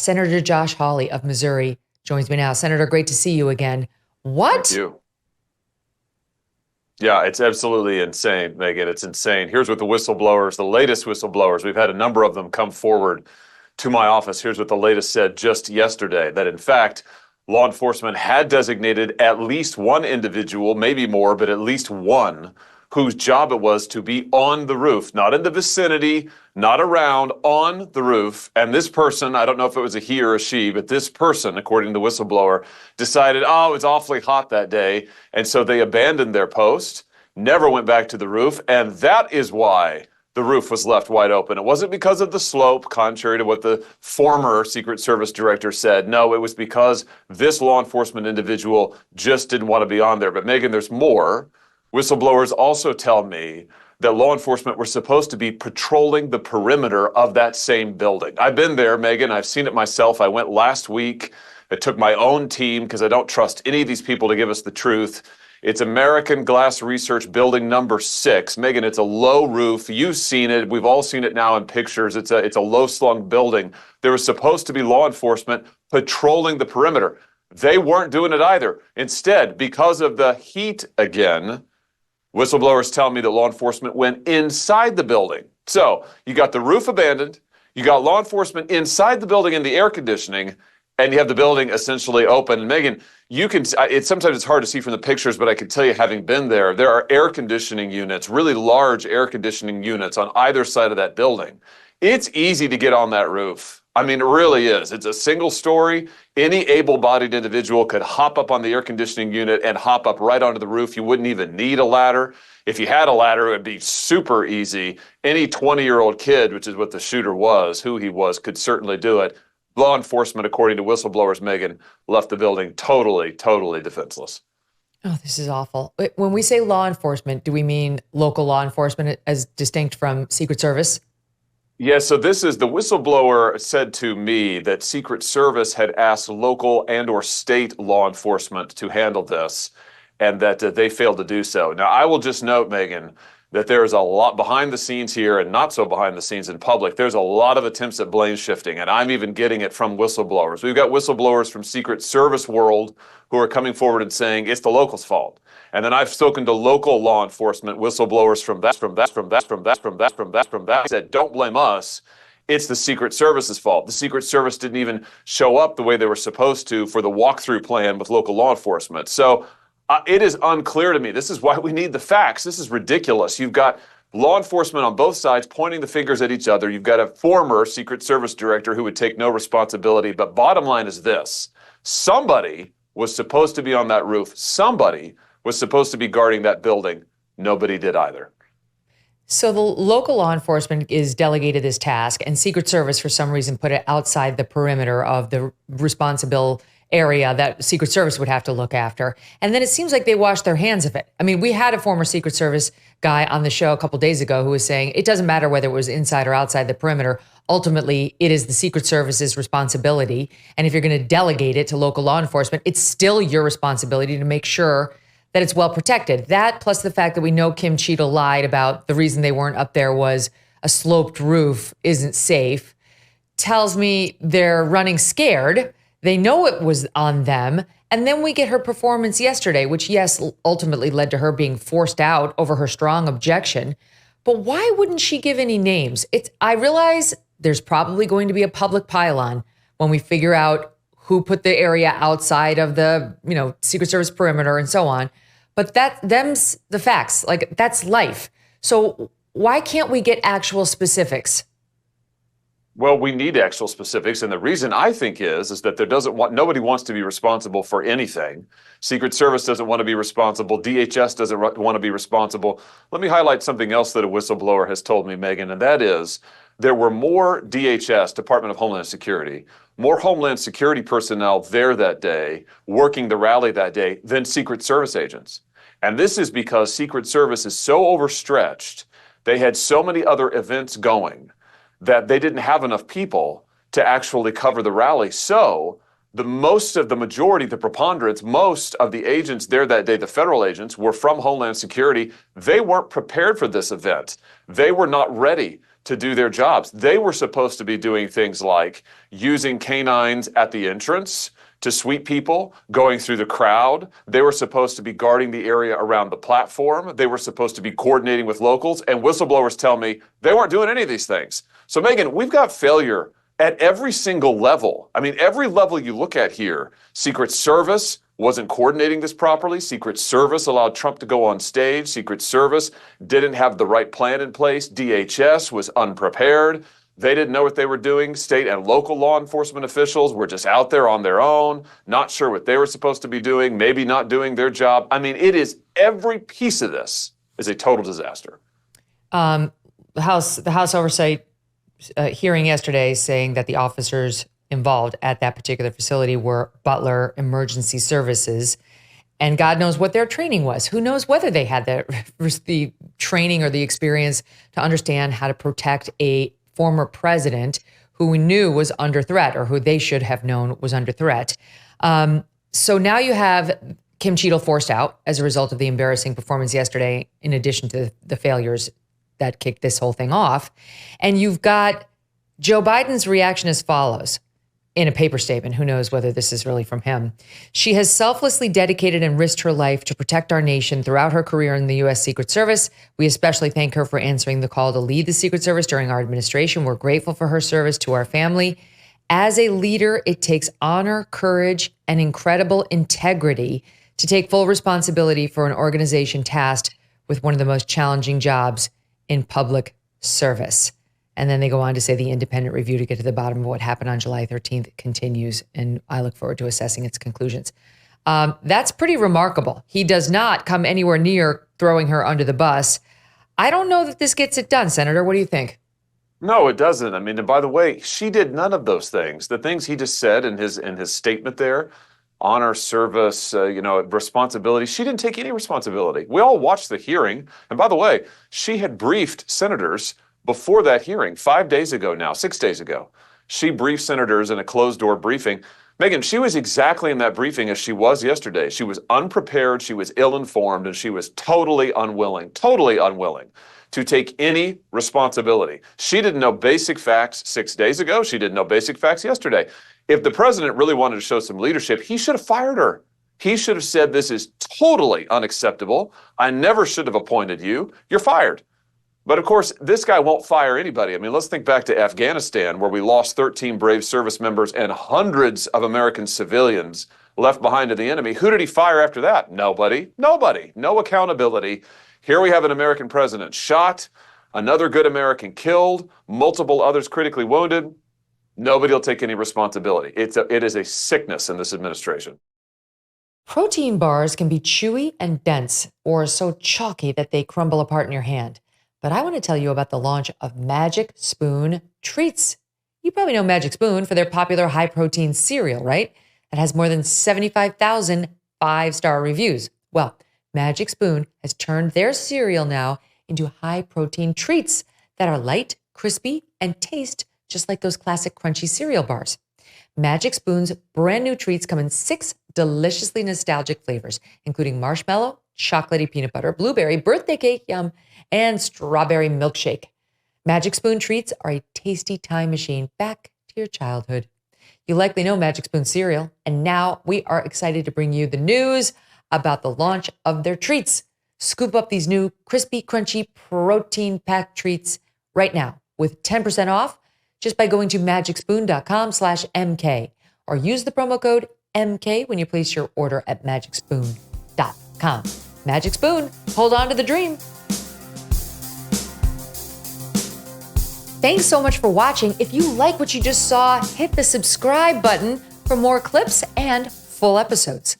Senator Josh Hawley of Missouri joins me now. Senator, great to see you again. What? Thank you. Yeah, it's absolutely insane, Megyn. It's insane. Here's what the whistleblowers, the latest whistleblowers, we've had a number of them come forward to my office. Here's what the latest said just yesterday, that in fact, law enforcement had designated at least one individual, maybe more, but at least one, whose job it was to be on the roof, not in the vicinity, not around, on the roof. And this person, I don't know if it was a he or a she, but this person, according to the whistleblower, decided, oh, it was awfully hot that day. And so they abandoned their post, never went back to the roof. And that is why the roof was left wide open. It wasn't because of the slope, contrary to what the former Secret Service director said. No, it was because this law enforcement individual just didn't want to be on there. But Megyn, there's more. Whistleblowers also tell me that law enforcement were supposed to be patrolling the perimeter of that same building. I've been there, Megyn. I've seen it myself. I went last week. I took my own team because I don't trust any of these people to give us the truth. It's American Glass Research Building number 6. Megyn, it's a low roof. You've seen it. We've all seen it now in pictures. It's a low-slung building. There was supposed to be law enforcement patrolling the perimeter. They weren't doing it either. Instead, because of the heat again, whistleblowers tell me that law enforcement went inside the building. So you got the roof abandoned, you got law enforcement inside the building in the air conditioning, and you have the building essentially open. And Megyn, sometimes it's hard to see from the pictures, but I can tell you, having been there, there are air conditioning units, really large air conditioning units on either side of that building. It's easy to get on that roof. I mean, it really is. It's a single story. Any able-bodied individual could hop up on the air conditioning unit and hop up right onto the roof. You wouldn't even need a ladder. If you had a ladder, it would be super easy. Any 20-year-old kid, which is what the shooter was, who he was, could certainly do it. Law enforcement, according to whistleblowers, Megyn, left the building totally defenseless. Oh, this is awful. When we say law enforcement, do we mean local law enforcement as distinct from Secret Service? Yeah, so the whistleblower said to me that Secret Service had asked local and or state law enforcement to handle this, and that they failed to do so. Now, I will just note, Megyn, that there is a lot behind the scenes here and not so behind the scenes in public. There's a lot of attempts at blame shifting, and I'm even getting it from whistleblowers. We've got whistleblowers from Secret Service world who are coming forward and saying it's the locals' fault. And then I've spoken to local law enforcement whistleblowers from that said, don't blame us. It's the Secret Service's fault. The Secret Service didn't even show up the way they were supposed to for the walkthrough plan with local law enforcement. So it is unclear to me. This is why we need the facts. This is ridiculous. You've got law enforcement on both sides pointing the fingers at each other. You've got a former Secret Service director who would take no responsibility. But bottom line is this. Somebody was supposed to be on that roof. Somebody was supposed to be guarding that building. Nobody did either. So the local law enforcement is delegated this task, and Secret Service, for some reason, put it outside the perimeter of the responsible area that Secret Service would have to look after. And then it seems like they washed their hands of it. I mean, we had a former Secret Service guy on the show a couple days ago who was saying it doesn't matter whether it was inside or outside the perimeter. Ultimately, it is the Secret Service's responsibility. And if you're going to delegate it to local law enforcement, it's still your responsibility to make sure that it's well protected. That, plus the fact that we know Kim Cheadle lied about the reason they weren't up there was a sloped roof isn't safe, tells me they're running scared. They know it was on them. And then we get her performance yesterday, which, yes, ultimately led to her being forced out over her strong objection. But why wouldn't she give any names? I realize there's probably going to be a public pylon when we figure out who put the area outside of the, Secret Service perimeter and so on. But them's the facts. Like, that's life. So why can't we get actual specifics? Well, we need actual specifics, and the reason I think is that nobody wants to be responsible for anything. Secret Service doesn't want to be responsible. DHS doesn't want to be responsible. Let me highlight something else that a whistleblower has told me, Megyn, and that is there were more DHS, Department of Homeland Security, more Homeland Security personnel there that day, working the rally that day, than Secret Service agents. And this is because Secret Service is so overstretched. They had so many other events going that they didn't have enough people to actually cover the rally. So the majority, the preponderance, most of the agents there that day, the federal agents, were from Homeland Security. They weren't prepared for this event. They were not ready to do their jobs. They were supposed to be doing things like using canines at the entrance to sweep people, going through the crowd. They were supposed to be guarding the area around the platform. They were supposed to be coordinating with locals. And whistleblowers tell me they weren't doing any of these things. So Megyn, we've got failure at every single level. I mean, every level you look at here, Secret Service wasn't coordinating this properly. Secret Service allowed Trump to go on stage. Secret Service didn't have the right plan in place. DHS was unprepared. They didn't know what they were doing. State and local law enforcement officials were just out there on their own, not sure what they were supposed to be doing, maybe not doing their job. I mean, it is every piece of this is a total disaster. The House Oversight hearing yesterday saying that the officers involved at that particular facility were Butler Emergency Services. And God knows what their training was. Who knows whether they had the training or the experience to understand how to protect a former president who we knew was under threat, or who they should have known was under threat. So now you have Kim Cheadle forced out as a result of the embarrassing performance yesterday, in addition to the failures that kicked this whole thing off. And you've got Joe Biden's reaction as follows in a paper statement. Who knows whether this is really from him. She has selflessly dedicated and risked her life to protect our nation throughout her career in the U.S. Secret Service. We especially thank her for answering the call to lead the Secret Service during our administration. We're grateful for her service to our family. As a leader, it takes honor, courage, and incredible integrity to take full responsibility for an organization tasked with one of the most challenging jobs in public service. And then they go on to say the independent review to get to the bottom of what happened on July 13th continues, and I look forward to assessing its conclusions. That's pretty remarkable. He does not come anywhere near throwing her under the bus. I don't know that this gets it done, Senator. What do you think? No, it doesn't. I mean, and by the way, she did none of those things. The things he just said in his statement there, honor, service, responsibility. She didn't take any responsibility. We all watched the hearing. And by the way, she had briefed senators before that hearing, 5 days ago now, 6 days ago. She briefed senators in a closed-door briefing. Megyn, she was exactly in that briefing as she was yesterday. She was unprepared, she was ill-informed, and she was totally unwilling to take any responsibility. She didn't know basic facts 6 days ago. She didn't know basic facts yesterday. If the president really wanted to show some leadership, he should have fired her. He should have said, this is totally unacceptable. I never should have appointed you. You're fired. But of course, this guy won't fire anybody. I mean, let's think back to Afghanistan, where we lost 13 brave service members and hundreds of American civilians left behind to the enemy. Who did he fire after that? Nobody. No accountability. Here we have an American president shot, another good American killed, multiple others critically wounded. Nobody will take any responsibility. It is a sickness in this administration. Protein bars can be chewy and dense, or so chalky that they crumble apart in your hand. But I want to tell you about the launch of Magic Spoon Treats. You probably know Magic Spoon for their popular high-protein cereal, right? That has more than 75,000 five-star reviews. Well, Magic Spoon has turned their cereal now into high-protein treats that are light, crispy, and taste just like those classic crunchy cereal bars. Magic Spoon's brand new treats come in 6 deliciously nostalgic flavors, including marshmallow, chocolatey peanut butter, blueberry, birthday cake, yum, and strawberry milkshake. Magic Spoon treats are a tasty time machine back to your childhood. You likely know Magic Spoon cereal, and now we are excited to bring you the news about the launch of their treats. Scoop up these new crispy, crunchy, protein-packed treats right now with 10% off just by going to magicspoon.com/MK or use the promo code MK when you place your order at magicspoon.com. Magic Spoon, hold on to the dream. Thanks so much for watching. If you like what you just saw, hit the subscribe button for more clips and full episodes.